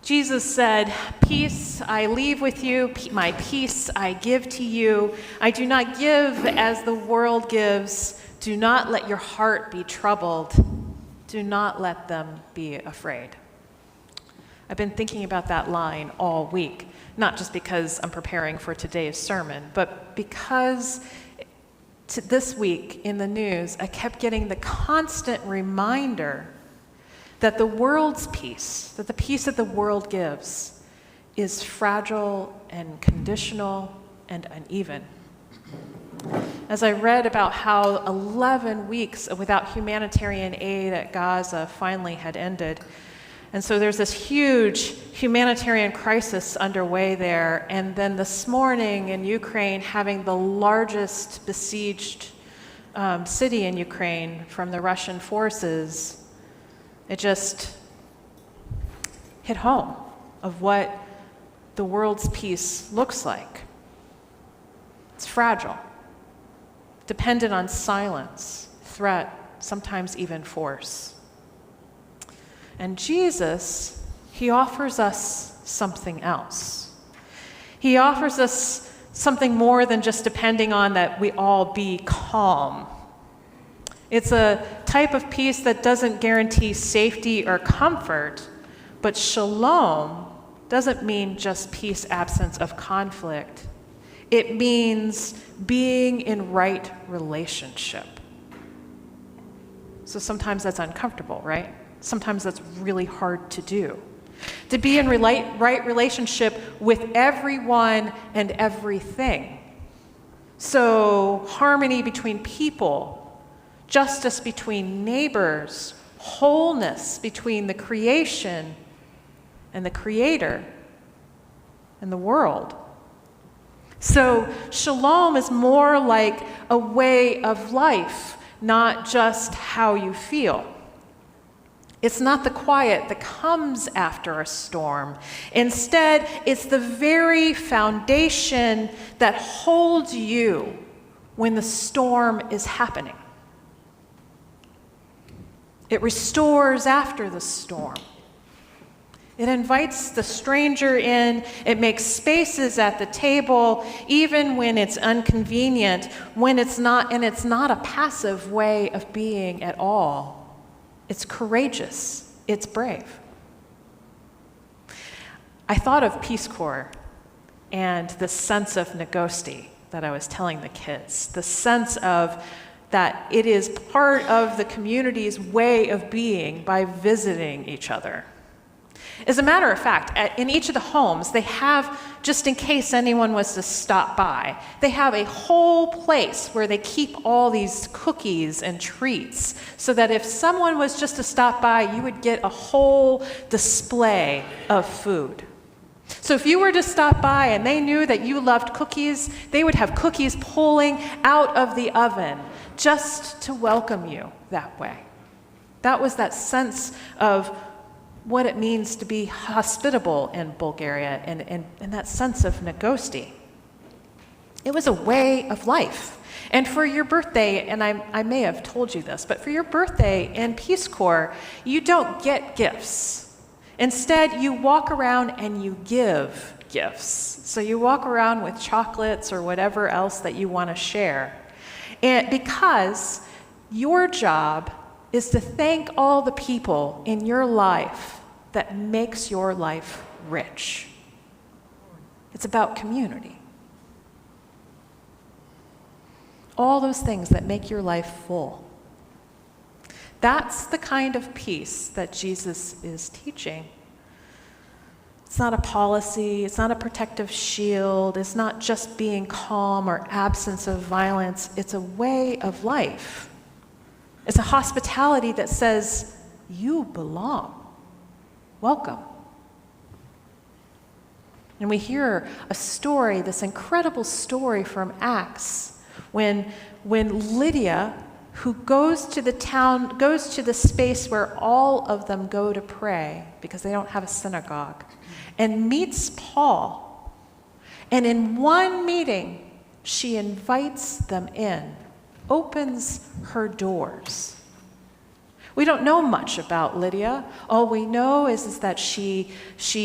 Jesus said, "Peace I leave with you, my peace I give to you. I do not give as the world gives. Do not let your heart be troubled. Do not let them be afraid." I've been thinking about that line all week, not just because I'm preparing for today's sermon, but because this week in the news, I kept getting the constant reminder that the world's peace, that the peace that the world gives, is fragile and conditional and uneven. As I read about how 11 weeks without humanitarian aid at Gaza finally had ended, and so there's this huge humanitarian crisis underway there, and then this morning in Ukraine, having the largest besieged city in Ukraine from the Russian forces, it just hit home of what the world's peace looks like. It's fragile, dependent on silence, threat, sometimes even force. And Jesus, he offers us something else. He offers us something more than just depending on that we all be calm. It's a type of peace that doesn't guarantee safety or comfort, but shalom doesn't mean just peace, absence of conflict. It means being in right relationship. So sometimes that's uncomfortable, right? Sometimes that's really hard to do. To be in right relationship with everyone and everything. So harmony between people, justice between neighbors, wholeness between the creation and the creator and the world. So shalom is more like a way of life, not just how you feel. It's not the quiet that comes after a storm. Instead, it's the very foundation that holds you when the storm is happening. It restores after the storm. It invites the stranger in. It makes spaces at the table, even when it's inconvenient, when it's not, and it's not a passive way of being at all. It's courageous. It's brave. I thought of Peace Corps and the sense of negosti that I was telling the kids, the sense of that it is part of the community's way of being by visiting each other. As a matter of fact, in each of the homes, they have, just in case anyone was to stop by, they have a whole place where they keep all these cookies and treats so that if someone was just to stop by, you would get a whole display of food. So if you were to stop by and they knew that you loved cookies, they would have cookies pulling out of the oven just to welcome you that way. That was that sense of what it means to be hospitable in Bulgaria and that sense of negosti. It was a way of life. And for your birthday, and I may have told you this, but for your birthday in Peace Corps, you don't get gifts. Instead, you walk around and you give gifts. So you walk around with chocolates or whatever else that you want to share. And because your job is to thank all the people in your life that makes your life rich. It's about community. All those things that make your life full. That's the kind of peace that Jesus is teaching. It's not a policy, it's not a protective shield, it's not just being calm or absence of violence, it's a way of life. It's a hospitality that says, you belong. Welcome. And we hear a story, this incredible story from Acts, when Lydia, who goes to the space where all of them go to pray because they don't have a synagogue, and meets Paul. And in one meeting, she invites them in, opens her doors, We don't know much about Lydia. All we know is that she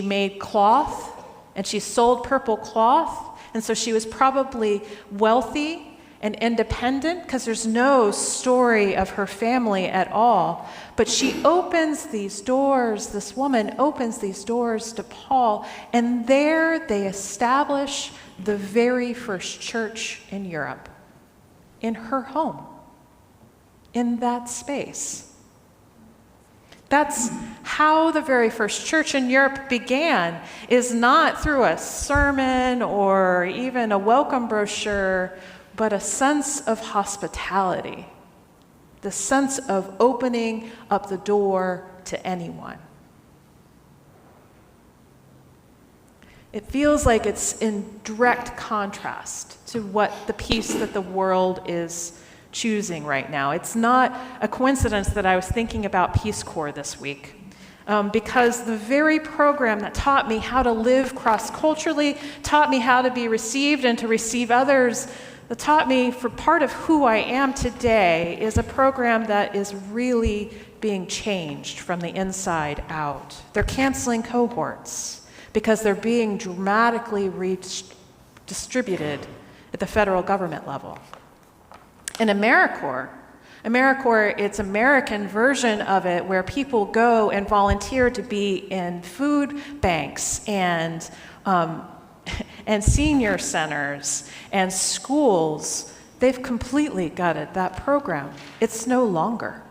made cloth, and she sold purple cloth, and so she was probably wealthy and independent, because there's no story of her family at all. But she opens these doors, this woman opens these doors to Paul, and there they establish the very first church in Europe, in her home, in that space. That's how the very first church in Europe began, is not through a sermon or even a welcome brochure, but a sense of hospitality, the sense of opening up the door to anyone. It feels like it's in direct contrast to what the peace that the world is choosing right now. It's not a coincidence that I was thinking about Peace Corps this week, because the very program that taught me how to live cross-culturally, taught me how to be received and to receive others, that taught me for part of who I am today, is a program that is really being changed from the inside out. They're canceling cohorts because they're being dramatically distributed at the federal government level. And AmeriCorps, it's American version of it, where people go and volunteer to be in food banks and senior centers and schools. They've completely gutted that program. It's no longer.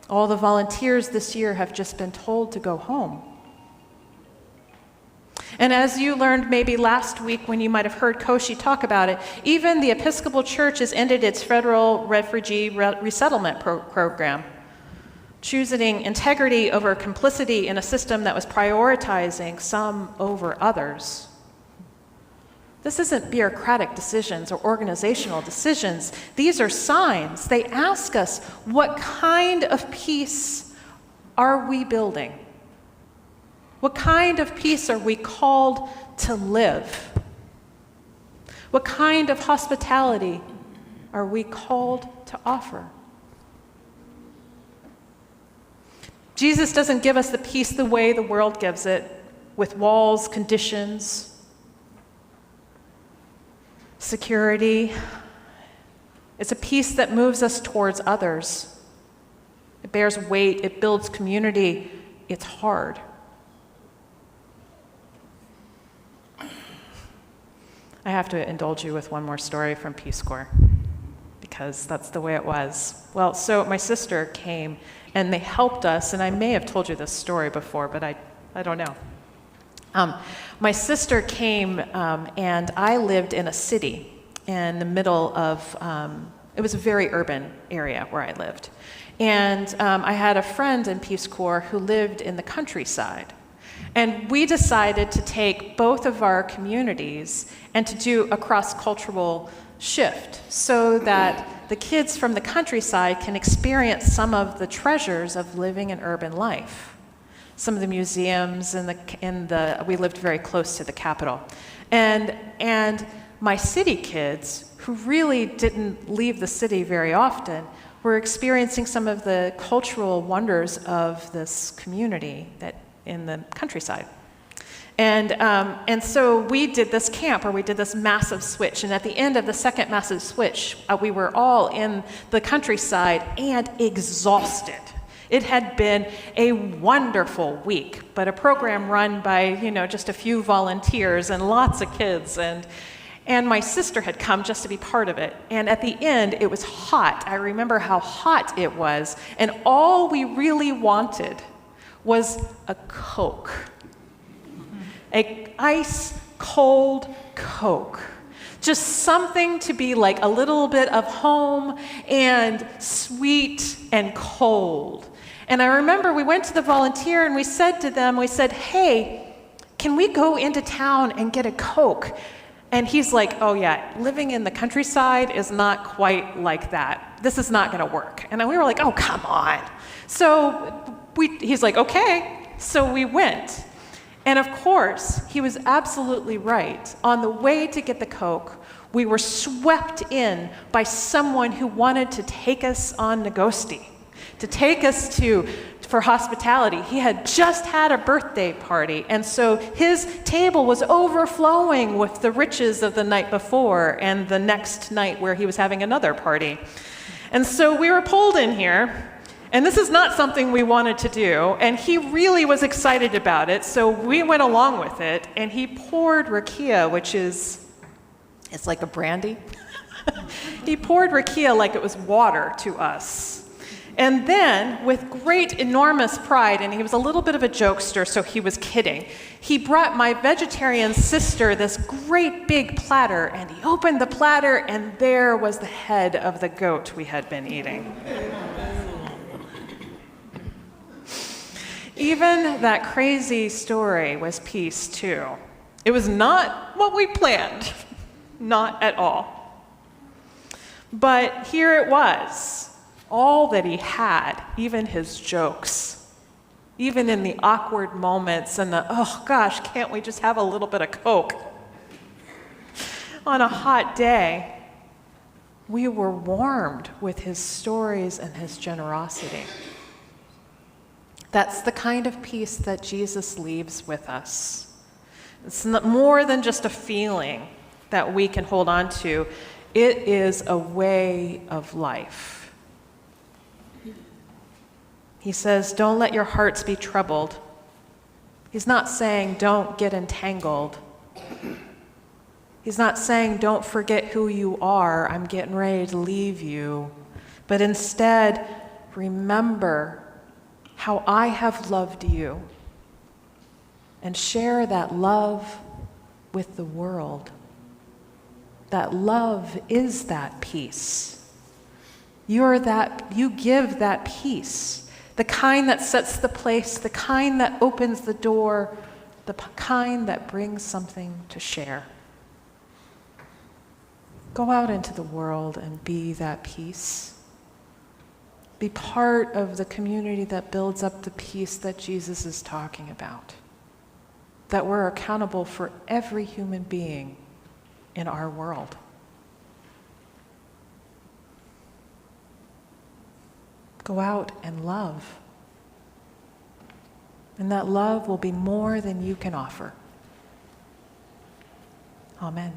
All the volunteers this year have just been told to go home. And as you learned maybe last week when you might have heard Koshi talk about it, even the Episcopal Church has ended its federal refugee resettlement program, choosing integrity over complicity in a system that was prioritizing some over others. This isn't bureaucratic decisions or organizational decisions. These are signs. They ask us, what kind of peace are we building? What kind of peace are we called to live? What kind of hospitality are we called to offer? Jesus doesn't give us the peace the way the world gives it, with walls, conditions, security. It's a peace that moves us towards others. It bears weight, it builds community. It's hard. I have to indulge you with one more story from Peace Corps, because that's the way it was. Well, so my sister came, and they helped us, and I may have told you this story before, but I don't know. My sister came, and I lived in a city in the middle of, it was a very urban area where I lived. And I had a friend in Peace Corps who lived in the countryside. And we decided to take both of our communities and to do a cross-cultural shift so that the kids from the countryside can experience some of the treasures of living an urban life. Some of the museums we lived very close to the capital. And my city kids, who really didn't leave the city very often, were experiencing some of the cultural wonders of this community that in the countryside. And so we did this camp, or we did this massive switch. And at the end of the second massive switch, we were all in the countryside and exhausted. It had been a wonderful week, but a program run by, just a few volunteers and lots of kids. And my sister had come just to be part of it. And at the end, it was hot. I remember how hot it was. And all we really wanted was a Coke. An ice cold Coke. Just something to be like a little bit of home and sweet and cold. And I remember we went to the volunteer and we said to them, hey, can we go into town and get a Coke? And he's like, oh yeah, living in the countryside is not quite like that. This is not gonna work. And we were like, oh, come on. So he's like, okay. So we went. And of course, he was absolutely right. On the way to get the Coke, we were swept in by someone who wanted to take us on Nagosti, to take us for hospitality. He had just had a birthday party, and so his table was overflowing with the riches of the night before and the next night where he was having another party. And so we were pulled in here, and this is not something we wanted to do, and he really was excited about it, so we went along with it, and he poured rakia, it's like a brandy. He poured rakia like it was water to us. And then, with great, enormous pride, and he was a little bit of a jokester, so he was kidding, he brought my vegetarian sister this great big platter, and he opened the platter, and there was the head of the goat we had been eating. Even that crazy story was peace, too. It was not what we planned, not at all. But here it was. All that he had, even his jokes, even in the awkward moments and oh gosh, can't we just have a little bit of Coke? On a hot day, we were warmed with his stories and his generosity. That's the kind of peace that Jesus leaves with us. It's not more than just a feeling that we can hold on to. It is a way of life. He says, don't let your hearts be troubled. He's not saying don't get entangled. He's not saying don't forget who you are. I'm getting ready to leave you. But instead, remember how I have loved you and share that love with the world. That love is that peace. You give that peace. The kind that sets the place, the kind that opens the door, the kind that brings something to share. Go out into the world and be that peace. Be part of the community that builds up the peace that Jesus is talking about. That we're accountable for every human being in our world. Go out and love. And that love will be more than you can offer. Amen.